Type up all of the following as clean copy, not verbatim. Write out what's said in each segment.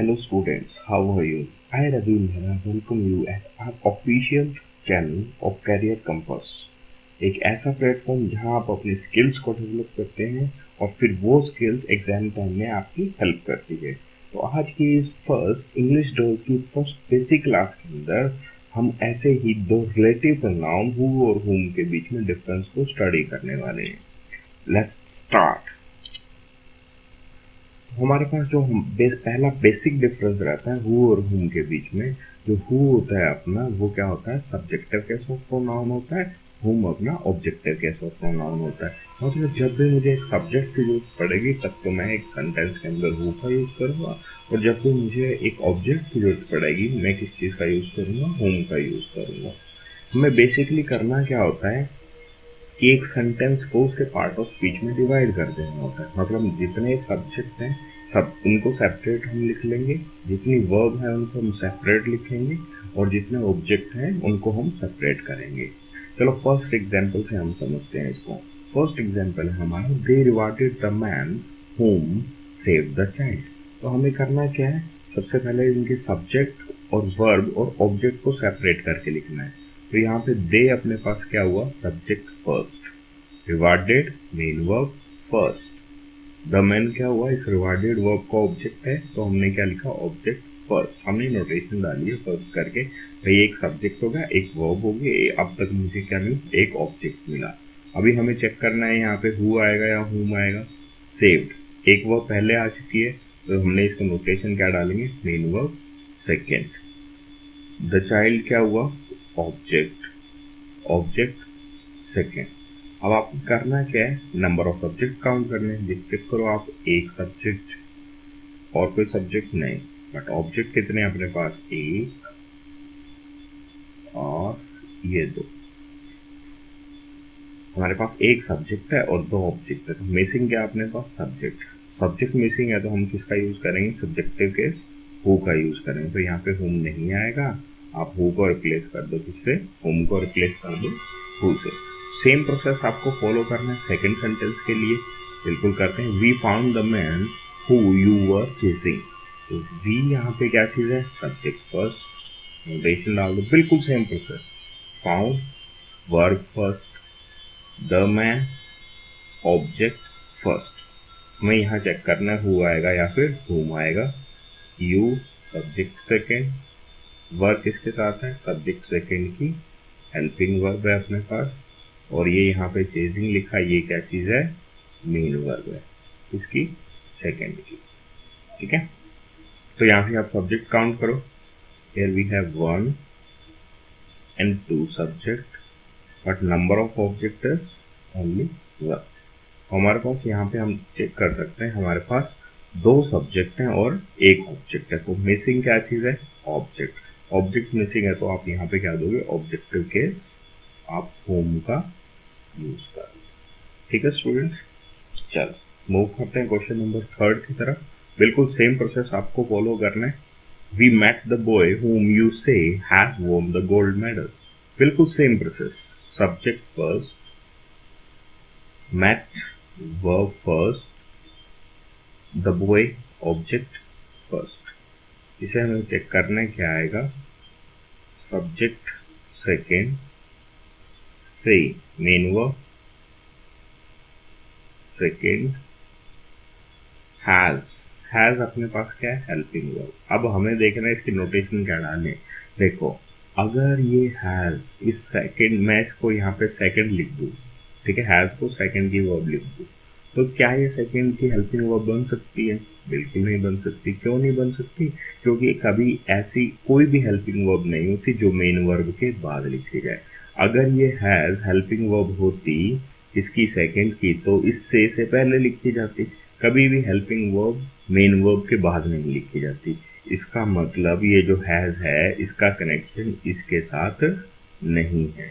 Hello students, how are you? I Ravindra welcome you at our official channel of Career Compass. एक ऐसा platform जहां आप अपनी skills को डेवलप करते हैं और फिर वो स्किल्स एग्जाम टाइम में आपकी हेल्प करती है। तो आज की इस फर्स्ट इंग्लिश डोर की फर्स्ट बेसिक क्लास के अंदर हम ऐसे ही दो रिलेटिव प्रोनाउन हु और हुम के बीच में डिफरेंस को स्टडी करने वाले हैं। Let's start. हमारे पास जो पहला बेसिक डिफरेंस रहता है हु और हुम के बीच में, जो हु होता है अपना वो क्या होता है, सब्जेक्टिव केस ऑफ प्रोनाउन होता है, हुम अपना ऑब्जेक्टिव केस ऑफ प्रोनाउन होता है। मतलब जब भी मुझे एक सब्जेक्ट की जरूरत पड़ेगी तब तो मैं एक सेंटेंस के अंदर हु का यूज करूंगा, और जब भी मुझे एक ऑब्जेक्ट की जरूरत पड़ेगी मैं किस चीज का यूज करूंगा, हुम का यूज करूंगा। हमें बेसिकली करना क्या होता है कि एक सेंटेंस को उसके पार्ट ऑफ स्पीच में डिवाइड कर देना होता है। मतलब जितने सब्जेक्ट हैं सब उनको सेपरेट हम लिख लेंगे, जितनी वर्ब है उनको हम सेपरेट लिखेंगे, और जितने ऑब्जेक्ट हैं उनको हम सेपरेट करेंगे। चलो फर्स्ट एग्जांपल से हम समझते हैं इसको। फर्स्ट एग्जांपल है हमारा, दे रिवार्डेड द मैन हुम सेव्ड द चाइल्ड। तो हमें करना क्या है, सबसे पहले इनके सब्जेक्ट और वर्ब और ऑब्जेक्ट को सेपरेट करके लिखना है। तो यहाँ पे दे अपने पास क्या हुआ, subject first, rewarded main verb first, the man क्या हुआ, इस रिवार्डेड वर्ब का ऑब्जेक्ट है तो हमने क्या लिखा, ऑब्जेक्ट फर्स्ट। हमने नोटेशन डाली है फर्स्ट करके, भाई एक सब्जेक्ट होगा, एक वर्ब होगी, अब तक मुझे क्या मिला, एक ऑब्जेक्ट मिला। अभी हमें चेक करना है यहाँ पे हु आएगा या हुम आएगा। सेव्ड एक वर्ब पहले आ चुकी है तो हमने इसका नोटेशन क्या डालेंगे, main verb second. The child क्या हुआ, ऑब्जेक्ट, ऑब्जेक्ट सेकेंड। अब आपको करना क्या है, नंबर ऑफ सब्जेक्ट काउंट करने हैं। चेक करो आप, एक सब्जेक्ट और कोई सब्जेक्ट नहीं, बट ऑब्जेक्ट कितने अपने पास, एक और ये दो। हमारे पास एक सब्जेक्ट है और दो ऑब्जेक्ट है, तो मिसिंग क्या अपने पास, सब्जेक्ट। सब्जेक्ट मिसिंग है तो हम किसका यूज करेंगे, सब्जेक्टिव केस हु का यूज करेंगे। तो यहाँ पे हुम नहीं आएगा, आप हु को रिप्लेस कर दो किससे, हुम को रिप्लेस कर दो हु से। सेम प्रोसेस आपको फॉलो करना है सेकंड सेंटेंस के लिए, बिल्कुल करते हैं। We found the man who you were chasing. तो वी यहाँ पे क्या चीज है, सब्जेक्ट फर्स्ट, नोटेशन डाल दो, बिल्कुल same process. Found verb first, the man object first. हमें यहाँ चेक करना है हु आएगा या फिर हुम आएगा। यू सब्जेक्ट सेकेंड, वर्ब किसके साथ है, सब्जेक्ट सेकेंड की हेल्पिंग वर्ब है अपने पास, और ये यहाँ पे चेजिंग लिखा, ये क्या चीज है, मेन वर्ब है इसकी सेकेंड की। ठीक है, तो यहाँ पे आप सब्जेक्ट काउंट करो। Here we have 1 and 2 subject, but number of object is only 1। हमारे पास यहाँ पे हम चेक कर सकते हैं, हमारे पास दो सब्जेक्ट हैं और एक ऑब्जेक्ट है, तो मिसिंग क्या चीज है, ऑब्जेक्ट। ऑब्जेक्ट मिसिंग है तो आप यहाँ पे क्या दोगे, ऑब्जेक्टिव केस आप होम का यूज कर। ठीक है स्टूडेंट्स, चलो मूव करते हैं क्वेश्चन नंबर 3 की तरफ। बिल्कुल सेम प्रोसेस आपको फॉलो करना है। We met the boy whom you say has won the gold medal। बिल्कुल same process, subject first, met verb first, the boy object first. इसे हमें चेक करना है क्या आएगा, सब्जेक्ट सेकेंड से मेन वर्ब सेकेंड, हैज अपने पास क्या है, हेल्पिंग वर्ब। अब हमें देखना है इसकी नोटेशन क्या डालने। देखो अगर ये हैज, इस सेकेंड, मैं इसको यहाँ पे सेकेंड लिख दूँ, ठीक है, हैज को सेकेंड की वर्ब लिख दूँ, तो क्या ये सेकेंड की हेल्पिंग वर्ब बन सकती है, बिल्कुल नहीं बन सकती। क्यों नहीं बन सकती, क्योंकि कभी ऐसी कोई भी हेल्पिंग वर्ब नहीं होती जो मेन वर्ब के बाद लिखी जाए। अगर ये हैज हेल्पिंग वर्ब होती इसकी सेकेंड की, तो इससे से पहले लिखी जाती। कभी भी हेल्पिंग वर्ब मेन वर्ब के बाद नहीं लिखी जाती। इसका मतलब ये जो हैज है इसका कनेक्शन इसके साथ नहीं है।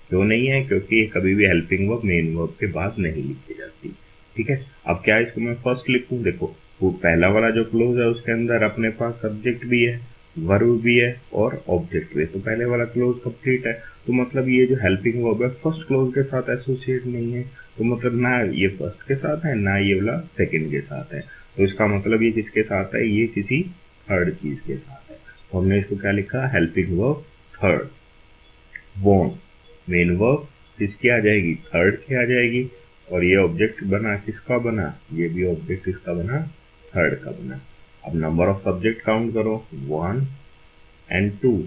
क्यों नहीं है, क्योंकि कभी भी हेल्पिंग वर्ब मेन वर्ब के बाद नहीं लिखी जाती। ठीक है, अब क्या इसको मैं फर्स्ट लिखूं, देखो वो पहला वाला जो क्लोज है उसके अंदर अपने पास सब्जेक्ट भी है, वर्ब भी है और ऑब्जेक्ट भी है, तो पहले वाला क्लोज कंप्लीट है। तो मतलब ये जो हेल्पिंग वर्ब है फर्स्ट क्लोज के साथ एसोसिएट नहीं है, तो मतलब ना ये फर्स्ट के साथ है ना ये वाला सेकंड के साथ है। तो इसका मतलब ये किसके साथ है, ये किसी थर्ड चीज के साथ है, तो हमने इसको क्या लिखा, helping verb third. Won main verb किसकी आ जाएगी, थर्ड की आ जाएगी, और ये ऑब्जेक्ट बना किसका बना, ये भी ऑब्जेक्ट किसका बना, थर्ड का बना। अब नंबर ऑफ सब्जेक्ट काउंट करो, 1 and 2।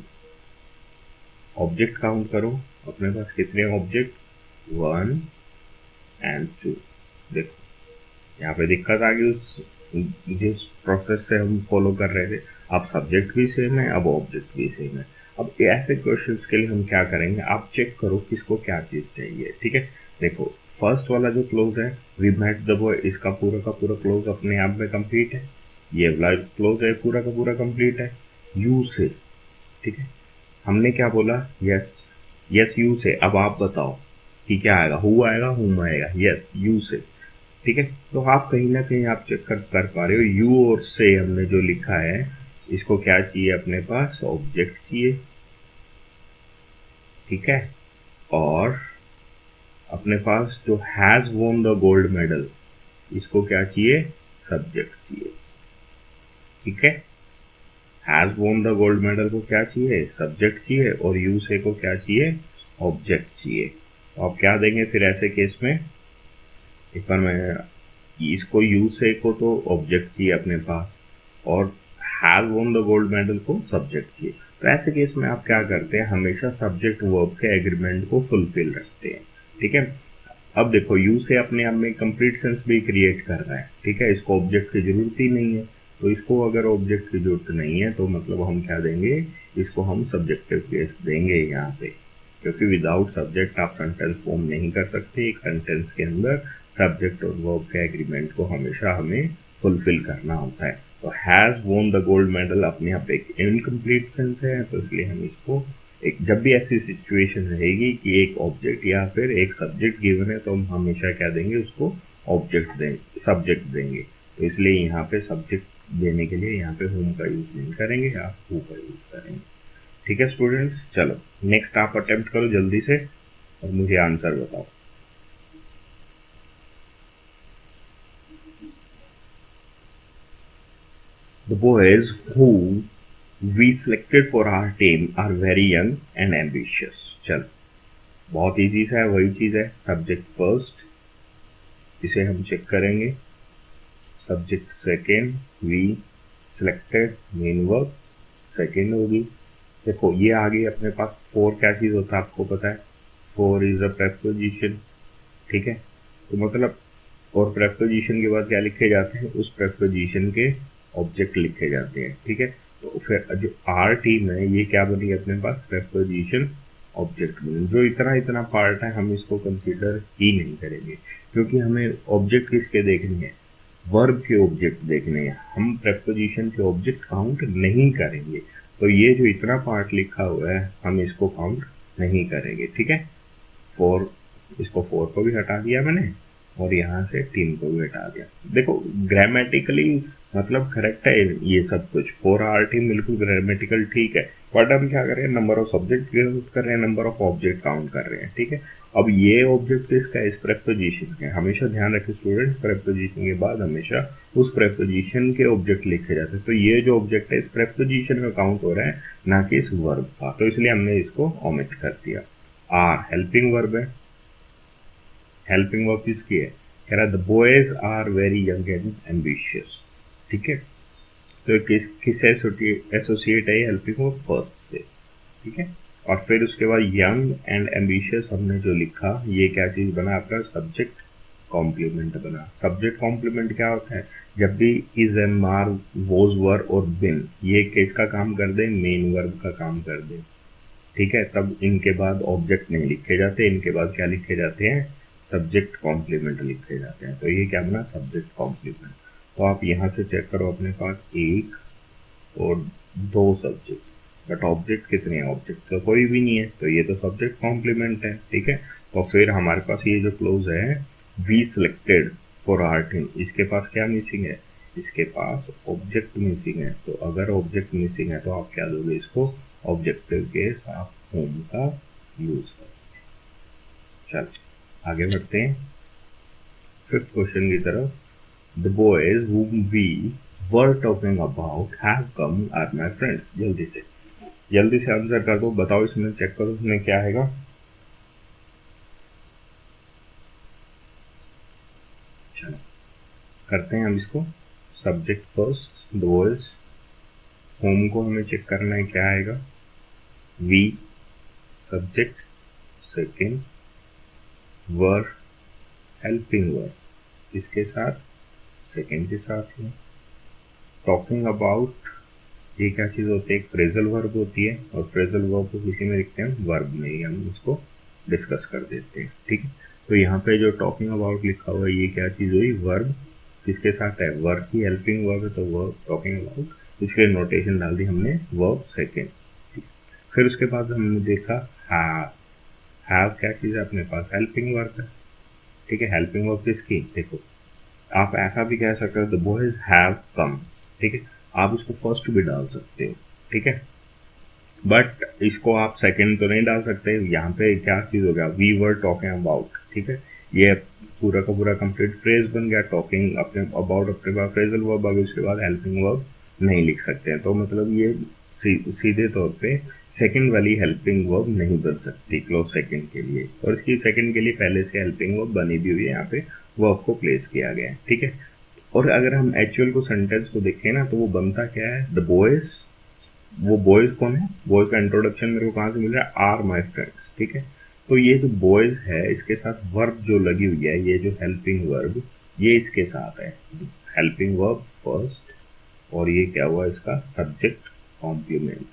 ऑब्जेक्ट काउंट करो, अपने पास कितने ऑब्जेक्ट, 1 and 2। देखो यहाँ पे दिक्कत आ गई उस जिस प्रोसेस से हम फॉलो कर रहे थे। अब सब्जेक्ट भी सेम है, अब ऑब्जेक्ट भी सेम है। अब ऐसे क्वेश्चंस के लिए हम क्या करेंगे, आप चेक करो किसको क्या चीज चाहिए, ठीक है। देखो फर्स्ट वाला जो क्लोज है, वी मेट द बॉय, इसका पूरा का पूरा क्लोज अपने आप में कंप्लीट है। ये वाला क्लोज है पूरा का पूरा कंप्लीट है, यू से, ठीक है। हमने क्या बोला, यस यस यू से। अब आप बताओ कि क्या आएगा, हु आएगा, हुम आएगा, यस यू से, ठीक है। तो आप कहीं ना कहीं आप चेक कर पा रहे हो, यू और से हमने जो लिखा है, इसको क्या चाहिए अपने पास, ऑब्जेक्ट चाहिए, ठीक है। और अपने पास जो has won the gold medal, इसको क्या चाहिए, सब्जेक्ट चाहिए, ठीक है। Has won the gold medal को क्या चाहिए, सब्जेक्ट चाहिए, और यू से को क्या चाहिए, ऑब्जेक्ट चाहिए। तो आप क्या देंगे फिर ऐसे केस में, एक बार मैं इसको यू से को तो ऑब्जेक्ट चाहिए अपने पास, और have won the gold medal को सब्जेक्ट चाहिए। तो ऐसे केस में आप क्या करते हैं, हमेशा सब्जेक्ट वर्ब के एग्रीमेंट को फुलफिल रखते हैं, ठीक है। अब देखो यू से अपने आप में कंप्लीट सेंस भी क्रिएट कर रहा है, ठीक है, इसको ऑब्जेक्ट की जरूरत ही नहीं है। तो इसको अगर ऑब्जेक्ट की जरूरत नहीं है तो मतलब हम क्या देंगे, इसको हम सब्जेक्टिव केस देंगे यहाँ पे, क्योंकि विदाउट सब्जेक्ट आप सेंटेंस फॉर्म नहीं कर सकते। एक सेंटेंस के अंदर सब्जेक्ट और वर्ब के एग्रीमेंट को हमेशा हमें फुलफिल करना होता है। तो has won the gold medal अपने आप एक इनकम्प्लीट सेंस है, तो इसलिए हम इसको एक, जब भी ऐसी सिचुएशन रहेगी कि एक ऑब्जेक्ट या फिर एक सब्जेक्ट गिवन है, तो हम हमेशा क्या देंगे, उसको ऑब्जेक्ट देंगे, सब्जेक्ट देंगे। तो इसलिए यहाँ पे सब्जेक्ट देने के लिए यहाँ पे होम का यूज नहीं करेंगे, आप हु का यूज करेंगे, ठीक है स्टूडेंट्स। चलो नेक्स्ट आप अटेम्प्ट करो जल्दी से और मुझे आंसर बताओ। The boys who we selected for our team are very young and ambitious। चल बहुत इजी सा है, वही चीज है, सब्जेक्ट फर्स्ट, इसे हम चेक करेंगे, subject second, we selected, main verb second होगी। देखो ये आ गई अपने पास, फोर क्या चीज होता है आपको पता है, फोर इज अ प्रेपोजिशन, ठीक है। तो मतलब और प्रेपोजिशन के बाद क्या लिखे जाते हैं, उस प्रेपोजिशन के ऑब्जेक्ट लिखे जाते हैं, ठीक है। तो फिर जो आर टीम है ये क्या बनी अपने पास, प्रेपोजिशन ऑब्जेक्ट बनी। जो इतना इतना पार्ट है हम इसको कंसीडर ही नहीं करेंगे, क्योंकि हमें ऑब्जेक्ट किसके देखने हैं, वर्ब के ऑब्जेक्ट देखने हैं, हम प्रेपोजिशन के ऑब्जेक्ट काउंट नहीं करेंगे। तो ये जो इतना पार्ट लिखा हुआ है हम इसको काउंट नहीं करेंगे, ठीक है। फोर, इसको फोर को भी हटा दिया मैंने, और यहाँ से टीम को भी हटा दिया। देखो ग्रामेटिकली मतलब करेक्ट है ये सब कुछ, फोर आर टीम बिल्कुल ग्रामेटिकल ठीक है, बट हम क्या कर रहे हैं, नंबर ऑफ सब्जेक्ट काउंट कर रहे हैं, नंबर ऑफ ऑब्जेक्ट काउंट कर रहे हैं, ठीक है। अब ये ऑब्जेक्ट किसका है, इस प्रेपोजिशन के। हमेशा ध्यान रखें स्टूडेंट, प्रेपोजिशन के बाद हमेशा उस प्रेपोजिशन के ऑब्जेक्ट लिखे जाते हैं। तो ये जो ऑब्जेक्ट है इस प्रेपोजिशन में काउंट हो रहा है, ना कि इस वर्ब का, तो इसलिए हमने इसको ओमिट कर दिया। आर हेल्पिंग वर्ब है, हेल्पिंग वर्ब किसकी है, कह रहा the boys are very young and ambitious, ठीक है। तो किससे एसोसिएट है हेल्पिंग वर्ब, फर्स्ट से, ठीक है। और फिर उसके बाद यंग एंड एम्बिशियस हमने जो लिखा, ये क्या चीज बना आपका, सब्जेक्ट कॉम्प्लीमेंट बना। सब्जेक्ट कॉम्प्लीमेंट क्या होता है, जब भी इज एम आर वोज वर और बिन ये किसका काम कर दे, मेन वर्ब का काम कर दे, ठीक है। तब इनके बाद ऑब्जेक्ट नहीं लिखे जाते, इनके बाद क्या लिखे जाते हैं, सब्जेक्ट कॉम्प्लीमेंट लिखे जाते हैं। तो ये क्या बना, सब्जेक्ट कॉम्प्लीमेंट। तो आप यहाँ से चेक करो, अपने पास एक और दो सब्जेक्ट, बट ऑब्जेक्ट कितने हैं, ऑब्जेक्ट तो कोई भी नहीं है, तो ये तो सब्जेक्ट कॉम्प्लीमेंट है, ठीक है। तो फिर हमारे पास ये जो क्लोज है, we selected for our team, इसके पास क्या मिसिंग है, इसके पास ऑब्जेक्ट मिसिंग है। तो अगर ऑब्जेक्ट मिसिंग है तो आप क्या दोगे, इसको ऑब्जेक्टिव के साथ होम का यूज करें। चल आगे बढ़ते हैं फिफ्थ क्वेश्चन की तरफ। The boys whom we were talking about have come are my friends. जल्दी से आंसर कर दो, बताओ इसमें, चेक करो इसमें क्या आएगा। चलो करते हैं हम इसको। Subject first, the boys. Whom को हमें चेक करना है, क्या आएगा। We subject, second were helping verb, किसके साथ, सेकेंड के साथ ही। टॉकिंग अबाउट, ये क्या चीज होती है, एक फ्रेजल वर्ब होती है, और फ्रेजल वर्ब को किसी में लिखते हैं, वर्ब में ही हम उसको डिस्कस कर देते हैं, ठीक है। तो यहाँ पे जो टॉकिंग अबाउट लिखा हुआ है, ये क्या चीज हुई, वर्ब किसके साथ है, वर्ब की हेल्पिंग वर्ब है, तो वर्ब टॉकिंग अबाउट, इसलिए नोटेशन डाल दी हमने वर्ब सेकेंड। फिर उसके बाद हमने देखा हैव क्या चीज है अपने पास, हेल्पिंग वर्ब है, ठीक है। हेल्पिंग वर्ब किसकी, देखो आप ऐसा भी कह सकते हो, द बॉयज हैव कम, ठीक है। आप इसको फर्स्ट भी डाल सकते हो, ठीक है, बट इसको आप सेकंड तो नहीं डाल सकते। यहाँ पे क्या चीज हो गया, वी वर टॉकिंग अबाउट, ठीक है। ये पूरा का पूरा कंप्लीट फ्रेज बन गया, टॉकिंग अपने अबाउट अपने पास फ्रेजल वर्ब, अगर उसके बाद हेल्पिंग वर्ब नहीं लिख सकते हैं, तो मतलब ये सीधे तौर पे सेकंड वाली हेल्पिंग वर्ब नहीं बन सकती क्लोज सेकंड के लिए, और इसकी सेकंड के लिए पहले से हेल्पिंग वर्ब बनी भी हुई है, यहाँ पे वर्ब को प्लेस किया गया है, ठीक है। और अगर हम एक्चुअल को सेंटेंस को देखें ना, तो वो बनता क्या है, द बॉयज, वो बॉयज कौन है, बॉयज का इंट्रोडक्शन मेरे को कहाँ से मिल रहा है, आर माई फ्रेंड्स, ठीक है। तो ये जो बॉयज है, इसके साथ वर्ब जो लगी हुई है, ये जो हेल्पिंग वर्ब, ये इसके साथ है, हेल्पिंग वर्ब फर्स्ट, और ये क्या हुआ इसका सब्जेक्ट कॉम्प्लीमेंट,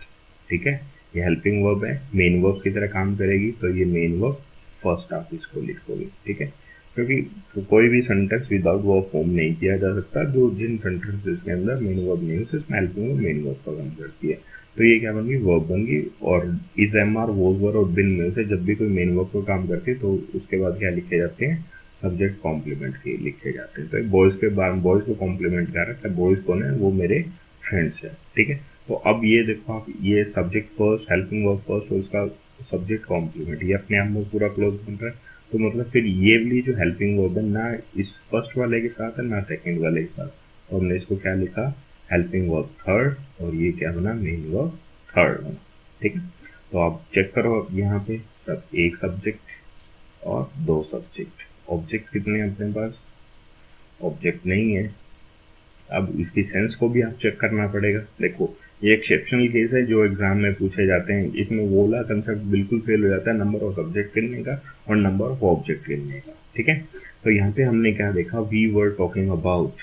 ठीक है। ये हेल्पिंग वर्ब है, मेन वर्ब की तरह काम करेगी, तो ये मेन वर्ब फर्स्ट आप इसको लिखोगे, ठीक है। क्योंकि कोई भी सेंटेंस विदाउट वर्ब फॉर्म नहीं किया जा सकता, जो जिन सेंटेंसेस के अंदर मेन वर्ब नहीं होती, उसमें हेल्पिंग वर्ब मेन वर्ब का काम करती है। तो ये क्या बन गई, वर्ब बन गई, और इज, एम आर, वोज वर और बिन में से जब भी कोई मेन वर्ब का काम करती है, तो उसके बाद क्या लिखे जाते हैं, सब्जेक्ट कॉम्प्लीमेंट के लिखे जाते हैं। तो बॉयज के बाद बॉयज को कॉम्प्लीमेंट कर रहा है, बॉयज कौन है, वो मेरे फ्रेंड्स है, ठीक है। तो अब ये देखो आप, ये subject first, helping verb first, और उसका सब्जेक्ट कॉम्प्लीमेंट, ये अपने आप में पूरा क्लोज बन रहा है। तो मतलब फिर ये वाली जो हेल्पिंग वर्ब है ना, इस फर्स्ट वाले के साथ है ना सेकंड वाले के साथ, तो हमने इसको क्या लिखा, हेल्पिंग वर्ब थर्ड, और ये क्या बना, मेन वर्ब थर्ड बना, ठीक है। तो आप चेक करो, अब यहाँ पे सब एक सब्जेक्ट और दो सब्जेक्ट, ऑब्जेक्ट कितने हैं अपने पास, ऑब्जेक्ट नहीं है। अब इसकी सेंस को भी आप चेक करना पड़ेगा। देखो ये एक्सेप्शनल केस है जो एग्जाम में पूछे जाते हैं, इसमें वो वाला कंसेप्ट बिल्कुल फेल हो जाता है, नंबर ऑफ सब्जेक्ट गिनने का और नंबर ऑफ ऑब्जेक्ट गिनने का, ठीक है। तो यहाँ पे हमने क्या देखा, वी वर टॉकिंग अबाउट,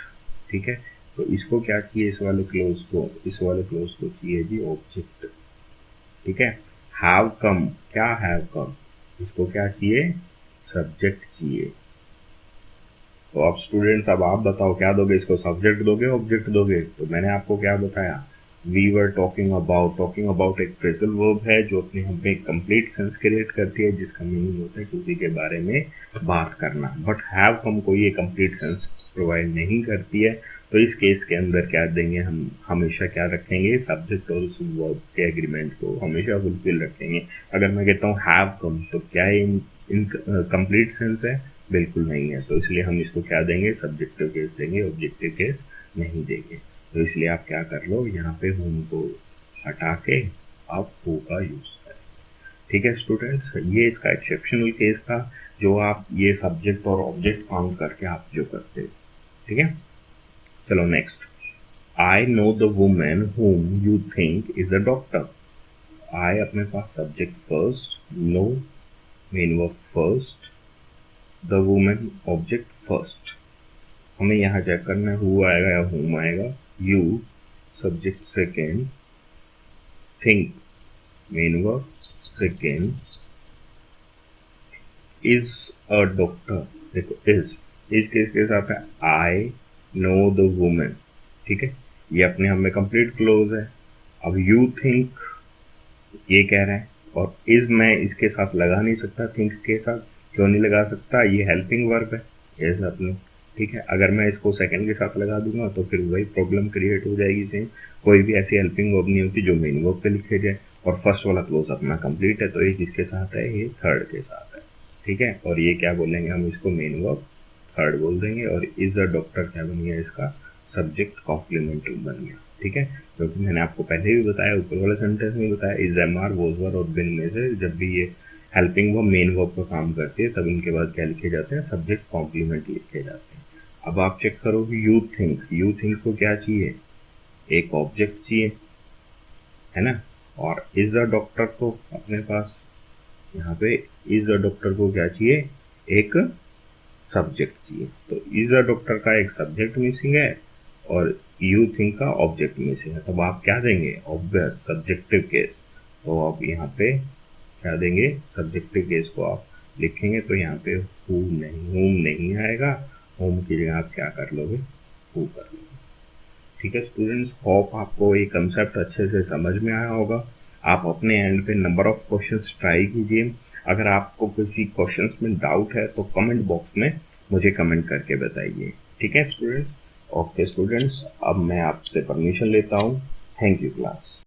ठीक है। तो इसको क्या किए, इस वाले क्लोज को किए जी ऑब्जेक्ट, ठीक है। हैव कम, क्या हैव कम, इसको क्या किए, सब्जेक्ट किए। तो अब स्टूडेंट्स, अब आप बताओ क्या दोगे इसको, सब्जेक्ट दोगे ऑब्जेक्ट दोगे। तो मैंने आपको क्या बताया, वी वर टॉकिंग अबाउट एक फ्रेजल वर्ब है जो अपने हम पे कंप्लीट सेंस क्रिएट करती है, जिसका मीनिंग होता है किसी के बारे में बात करना, बट हैव कम को ये कंप्लीट सेंस प्रोवाइड नहीं करती है। तो इस केस के अंदर क्या देंगे, हम हमेशा क्या रखेंगे, सब्जेक्ट और उस वर्ब के एग्रीमेंट को हमेशा फुलफिल रखेंगे। अगर मैं कहता हूँ हैव कम, तो क्या इन कंप्लीट सेंस है, बिल्कुल नहीं है। तो इसलिए हम इसको क्या देंगे, सब्जेक्टिव केस देंगे, ऑब्जेक्टिव केस नहीं देंगे। तो इसलिए आप क्या कर लो, यहाँ पे होम को हटा के आप हु का यूज करें, ठीक है स्टूडेंट्स। ये इसका एक्सेप्शनल केस था, जो आप ये सब्जेक्ट और ऑब्जेक्ट काउंट करके आप जो करते हो, ठीक है। चलो next, I know the women whom you think is the doctor. I अपने पास subject first, know main verb first, the women object first. हमें यहाँ चेक करना है हु आएगा या हुम आएगा। You subject second, think main verb second, is a doctor, देखो इज किसके साथ है, आई नो द वुमेन, ठीक है, ये अपने हम में कंप्लीट क्लोज है। अब यू थिंक ये कह रहा है, और इज मैं इसके साथ लगा नहीं सकता, थिंक के साथ क्यों नहीं लगा सकता, ये हेल्पिंग वर्ब है, ये साथ में, ठीक है। अगर मैं इसको सेकंड के साथ लगा दूंगा तो फिर वही प्रॉब्लम क्रिएट हो जाएगी। सेम कोई भी ऐसी हेल्पिंग वर्ब नहीं होती जो मेन वर्ब पे लिखे जाए, और फर्स्ट वाला क्लोज अपना कंप्लीट है, तो ये किसके साथ है, ये थर्ड के साथ है, ठीक है। और ये क्या बोलेंगे हम इसको, मेन वर्ब थर्ड बोल देंगे, और इज द डॉक्टर क्या बन गया इसका, सब्जेक्ट कॉम्प्लीमेंट्री बन गया। ठीक है, क्योंकि मैंने आपको पहले भी बताया, ऊपर वाले सेंटेंस में बताया, is, am are, was were और बिन में से जब भी ये हेल्पिंग वर्ब मेन वर्ब का काम करती है तब इनके बाद क्या लिखे जाते हैं, सब्जेक्ट कॉम्प्लीमेंट लिखे जाते हैं। अब आप चेक करो कि यू थिंक को क्या चाहिए, एक ऑब्जेक्ट चाहिए, है ना, और इज द डॉक्टर को अपने पास यहाँ पे इज द डॉक्टर को क्या चाहिए, एक सब्जेक्ट चाहिए। तो इज द डॉक्टर का एक सब्जेक्ट मिसिंग है और यू थिंक का ऑब्जेक्ट मिसिंग है, तब आप क्या देंगे, ऑब्वियस सब्जेक्टिव केस। तो आप यहाँ पे क्या देंगे, सब्जेक्टिव केस को आप लिखेंगे तो यहाँ पे होम नहीं आएगा, होम की जगह आप क्या कर लोगे, हु कर लोगे। ठीक है स्टूडेंट्स, होप आपको ये कंसेप्ट अच्छे से समझ में आया होगा। आप अपने एंड पे नंबर ऑफ क्वेश्चंस ट्राई कीजिए। अगर आपको किसी क्वेश्चंस में डाउट है तो कमेंट बॉक्स में मुझे कमेंट करके बताइए। ठीक है स्टूडेंट्स, ओके स्टूडेंट्स, अब मैं आपसे परमिशन लेता हूँ। Thank you class.